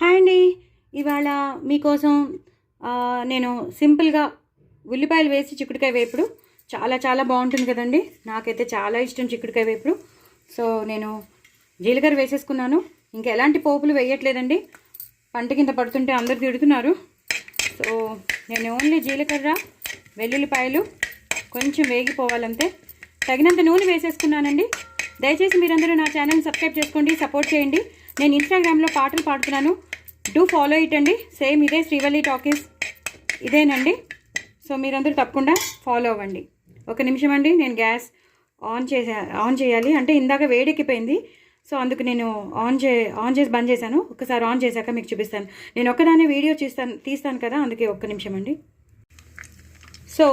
Hi అండి. ఇవాళ మీకోసం నేను సింపుల్గా ఉల్లిపాయలు వేసి చిక్కుడుకాయ వేపుడు చాలా చాలా బాగుంటుంది కదండి. నాకైతే చాలా ఇష్టం చిక్కుడుకాయ వేపుడు. సో నేను జీలకర్ర వేసేసుకున్నాను. ఇంకా ఎలాంటి పోపులు వేయట్లేదండి. పంట కింద పడుతుంటే అందరు తిడుతున్నారు. సో నేను ఓన్లీ జీలకర్ర, వెల్లుల్లిపాయలు కొంచెం వేగిపోవాలంతే. తగినంత నూనె వేసేసుకున్నానండి. దయచేసి మీరందరూ నా ఛానల్ని సబ్స్క్రైబ్ చేసుకోండి, సపోర్ట్ చేయండి. నేను ఇన్స్టాగ్రామ్లో పాటలు పాడుతున్నాను, డూ ఫాలో ఇట్ అండి. సేమ్ ఇదే శ్రీవల్లి టాకీస్ ఇదేనండి. సో మీరందరూ తప్పకుండా ఫాలో అవ్వండి. ఒక నిమిషం అండి, నేను గ్యాస్ ఆన్ చేయాలి. అంటే ఇందాక వేడెక్కిపోయింది. సో అందుకు నేను ఆన్ చేసి బంద్ చేశాను. ఒకసారి ఆన్ చేశాక మీకు చూపిస్తాను. నేను ఒక్కదాన్ని వీడియో తీస్తాను కదా, అందుకే ఒక్క నిమిషం అండి. సో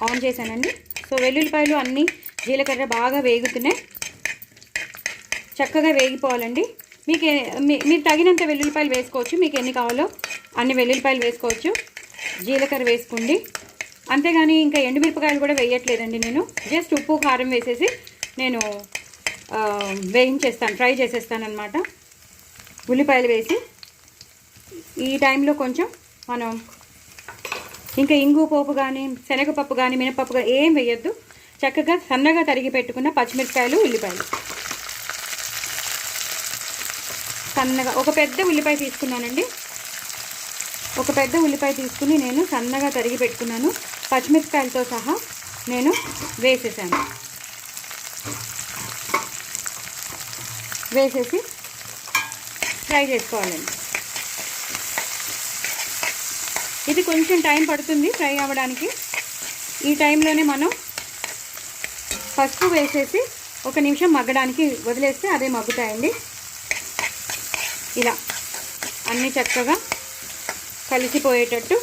ఆన్ చేశానండి. సో వెల్లుల్లిపాయలు అన్నీ జీలకర్ర బాగా వేగుతున్నాయి. చక్కగా వేగిపోవాలండి. మీరు తగినంత వెల్లుల్లిపాయలు వేసుకోవచ్చు. మీకు ఎన్ని కావాలో అన్ని వెల్లుల్లిపాయలు వేసుకోవచ్చు. జీలకర్ర వేసుకోండి. అంతేగాని ఇంకా ఎండుమిరపకాయలు కూడా వేయట్లేదండి. నేను జస్ట్ ఉప్పు కారం వేసేసి నేను ఫ్రై చేసేస్తాను అనమాట. ఉల్లిపాయలు వేసి ఈ టైంలో కొంచెం మనం ఇంకా ఇంగు పోపు కానీ, శనగపప్పు కానీ, మినపప్పు కానీ ఏం వేయద్దు. చక్కగా సన్నగా తరిగి పెట్టుకున్న పచ్చిమిరపకాయలు, ఉల్లిపాయలు సన్నగా ఒక పెద్ద ఉల్లిపాయ తీసుకున్నానండి. ఒక పెద్ద ఉల్లిపాయ తీసుకుని నేను సన్నగా తరిగి పెట్టుకున్నాను. పచ్చిమిరపకాయలతో సహా నేను వేసేసాను. వేసేసి ఫ్రై చేసుకోవాలండి. ఇది కొంచెం టైం పడుతుంది ఫ్రై అవ్వడానికి. ఈ టైంలోనే మనం పసుపు వేసేసి ఒక నిమిషం మగ్గడానికి వదిలేస్తే అదే మగ్గుతాయండి. ఇలా అన్నీ చక్కగా కలిసిపోయేటట్టు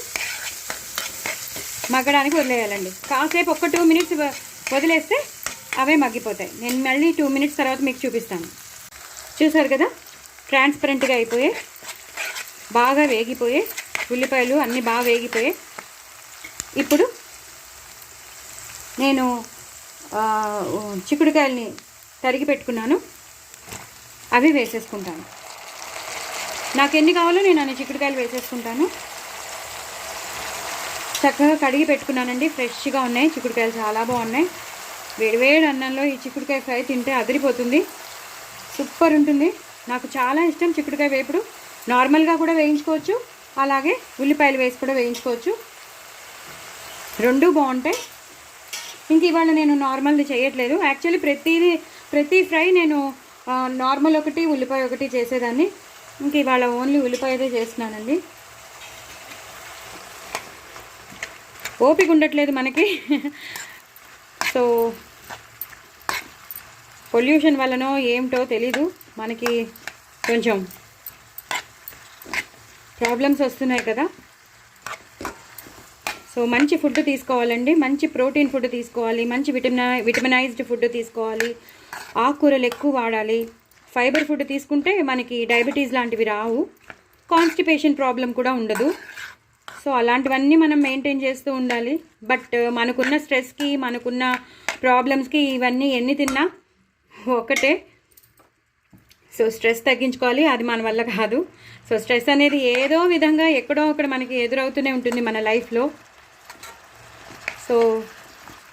మగ్గడానికి వదిలేయాలండి. కాసేపు ఒక 2 మినిట్స్ వదిలేస్తే అవే మగ్గిపోతాయి. నేను మళ్ళీ 2 మినిట్స్ తర్వాత మీకు చూపిస్తాను. చూసారు కదా, ట్రాన్స్పరెంట్గా అయిపోయాయి, బాగా వేగిపోయాయి. ఉల్లిపాయలు అన్నీ బాగా వేగిపోయాయి. ఇప్పుడు నేను చిక్కుడుకాయలని తరిగి పెట్టుకున్నాను, అవి వేసేసుకుంటాను. నాకు ఎన్ని కావాలో నేను అన్ని చిక్కుడుకాయలు వేసేసుకుంటాను. చక్కగా కడిగి పెట్టుకున్నానండి. ఫ్రెష్గా ఉన్నాయి చిక్కుడుకాయలు, చాలా బాగున్నాయి. వేడివేడి అన్నంలో ఈ చిక్కుడుకాయ ఫ్రై తింటే అదిరిపోతుంది, సూపర్ ఉంటుంది. నాకు చాలా ఇష్టం చిక్కుడుకాయ వేపుడు. నార్మల్గా కూడా వేయించుకోవచ్చు, అలాగే ఉల్లిపాయలు వేసి కూడా వేయించుకోవచ్చు. రెండూ బాగుంటాయి. ఇంక ఇవాళ నేను నార్మల్ది చేయట్లేదు. యాక్చువల్లీ ప్రతి ఫ్రై నేను నార్మల్ ఒకటి, ఉల్లిపాయ ఒకటి చేసేదాన్ని. ఇంక ఇవాళ ఓన్లీ ఉల్లిపాయదే చేస్తున్నానండి. ఓపిక ఉండట్లేదు మనకి. సో పొల్యూషన్ వల్లనో ఏమిటో తెలీదు, మనకి కొంచెం ప్రాబ్లమ్స్ వస్తున్నాయి కదా. సో మంచి ఫుడ్ తీసుకోవాలండి, మంచి ప్రోటీన్ ఫుడ్ తీసుకోవాలి, మంచి విటమినైజ్డ్ ఫుడ్ తీసుకోవాలి, ఆకుకూరలు ఎక్కువ వాడాలి. ఫైబర్ ఫుడ్ తీసుకుంటే మనకి డయాబెటీస్ లాంటివి రావు, కాన్స్టిపేషన్ ప్రాబ్లం కూడా ఉండదు. సో అలాంటివన్నీ మనం మెయింటైన్ చేస్తూ ఉండాలి. బట్ మనకున్న స్ట్రెస్కి, మనకున్న ప్రాబ్లమ్స్కి ఇవన్నీ ఎన్ని తిన్నా ఒకటే. సో స్ట్రెస్ తగ్గించుకోవాలి, అది మన వల్ల కాదు. సో స్ట్రెస్ అనేది ఏదో విధంగా ఎక్కడో అక్కడ మనకి ఎదురవుతూనే ఉంటుంది మన లైఫ్లో. సో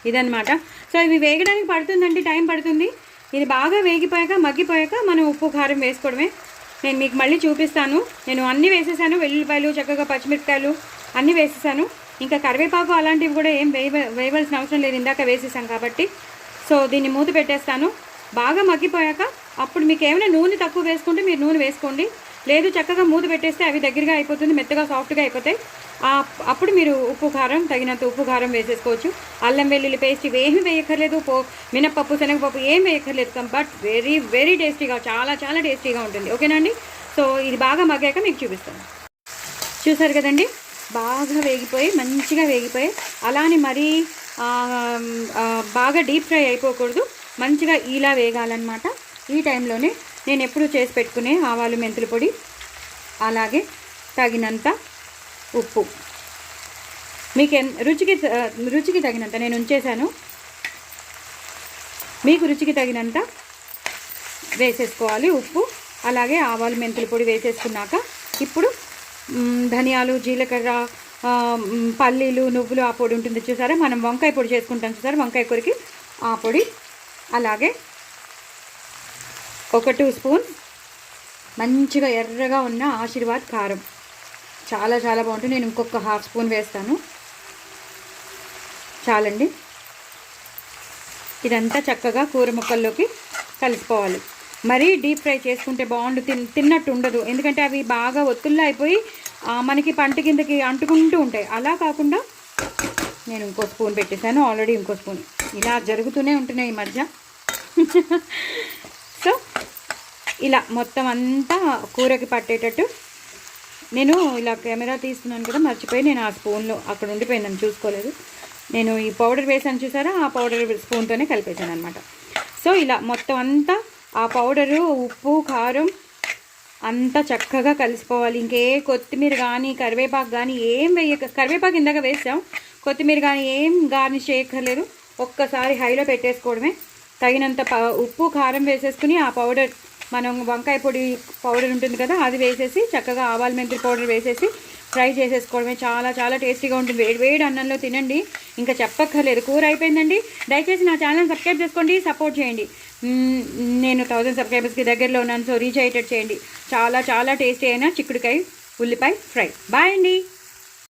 ఇదన్నమాట. సో ఇవి వేగడానికి పడుతుందండి, టైం పడుతుంది. ఇది బాగా వేగిపోయాక, మగ్గిపోయాక మనం ఉప్పు కారం వేసుకోవడమే. నేను మీకు మళ్ళీ చూపిస్తాను. నేను అన్నీ వేసేసాను, వెల్లుల్లిపాయలు, చక్కగా పచ్చిమిరపకాయలు అన్నీ వేసేసాను. ఇంకా కరివేపాకు అలాంటివి కూడా ఏం వేయవలసిన అవసరం లేదు, ఇందాక వేసేసాం కాబట్టి. సో దీన్ని మూత పెట్టేస్తాను. బాగా మగ్గిపోయాక అప్పుడు మీకు ఏమైనా నూనె తక్కువ వేసుకుంటే మీరు నూనె వేసుకోండి. లేదు చక్కగా మూత పెట్టేస్తే అవి దగ్గరగా అయిపోతుంది, మెత్తగా సాఫ్ట్గా అయిపోతాయి. అప్పుడు మీరు తగినంత ఉప్పు కారం వేసేసుకోవచ్చు. అల్లం వెల్లుల్లి పేస్ట్ ఇవేమీ వేయక్కర్లేదు, మినపప్పు, శనగపప్పు ఏం వేయక్కర్లేదు. బట్ వెరీ వెరీ టేస్టీగా, చాలా చాలా టేస్టీగా ఉంటుంది. ఓకేనా అండి. సో ఇది బాగా మగ్గాక మీకు చూపిస్తాను. చూసారు కదండి, బాగా వేగిపోయి, మంచిగా వేగిపోయి. అలానే మరీ బాగా డీప్ ఫ్రై అయిపోకూడదు, మంచిగా ఇలా వేగాలన్నమాట. ఈ టైంలోనే నేను ఎప్పుడు చేసి పెట్టుకునే ఆవాలు, మెంతుల పొడి, అలాగే తగినంత ఉప్పు, మీకు రుచికి తగినంత నేను ఉంచేసాను. మీకు రుచికి తగినంత వేసేసుకోవాలి ఉప్పు. అలాగే ఆవాలు, మెంతుల పొడి వేసేసుకున్నాక ఇప్పుడు ధనియాలు, జీలకర్ర, పల్లీలు, నువ్వులు ఆ పొడి ఉంటుంది చూసారా, మనం వంకాయ పొడి చేసుకుంటాం చూసారా, వంకాయ కూరకి ఆ పొడి. అలాగే ఒక 2 స్పూన్ మంచిగా ఎర్రగా ఉన్న ఆశీర్వాద్ కారం, చాలా చాలా బాగుంటుంది. నేను ఇంకొక 1/2 స్పూన్ వేస్తాను చాలండి. ఇదంతా చక్కగా కూర ముక్కల్లోకి కలిసిపోవాలి. మరీ డీప్ ఫ్రై చేసుకుంటే బాగుండు, తిన్నట్టు ఉండదు. ఎందుకంటే అవి బాగా ఒత్తుల్లో అయిపోయి మనకి పంట కిందకి అంటుకుంటూ ఉంటాయి. అలా కాకుండా నేను ఇంకో స్పూన్ పెట్టేశాను, ఆల్రెడీ ఇంకో స్పూన్. ఇలా జరుగుతూనే ఉంటున్నాయి ఈ మధ్య. సో ఇలా మొత్తం అంతా కూరకి పట్టేటట్టు నేను ఇలా కెమెరా తీస్తున్నాను కదా, మర్చిపోయి నేను ఆ స్పూన్లో అక్కడ ఉండిపోయిందని చూసుకోలేదు. నేను ఈ పౌడర్ వేసాను చూసారా, ఆ పౌడర్ స్పూన్తోనే కలిపేసాను అనమాట. సో ఇలా మొత్తం అంతా ఆ పౌడరు, ఉప్పు, కారం అంతా చక్కగా కలిసిపోవాలి. ఇంకే కొత్తిమీర కానీ కరివేపాకు కానీ ఏం కరివేపాకు ఇందాక వేసాం, కొత్తిమీర కానీ ఏం గార్నిష్ చేయక్కర్లేదు. ఒక్కసారి హైలో పెట్టేసుకోవడమే. తగినంత ఉప్పు, కారం వేసేసుకుని ఆ పౌడర్, మనం వంకాయ పొడి పౌడర్ ఉంటుంది కదా, అది వేసేసి చక్కగా ఆవాల మెంతుల పౌడర్ వేసేసి ఫ్రై చేసేసుకోవడమే. చాలా చాలా టేస్టీగా ఉంటుంది. వేడి అన్నంలో తినండి, ఇంకా చెప్పక్కర్లేదు. కూర అయిపోయిందండి. దయచేసి నా ఛానల్ సబ్స్క్రైబ్ చేసుకోండి, సపోర్ట్ చేయండి. నేను 1000 సబ్స్క్రైబర్స్కి దగ్గరలో ఉన్నాను, సో రీచ్ అయ్యేటట్టు చేయండి. చాలా చాలా టేస్టీ అయిన చిక్కుడుకాయ ఉల్లిపాయ ఫ్రై. బాయ్ అండి.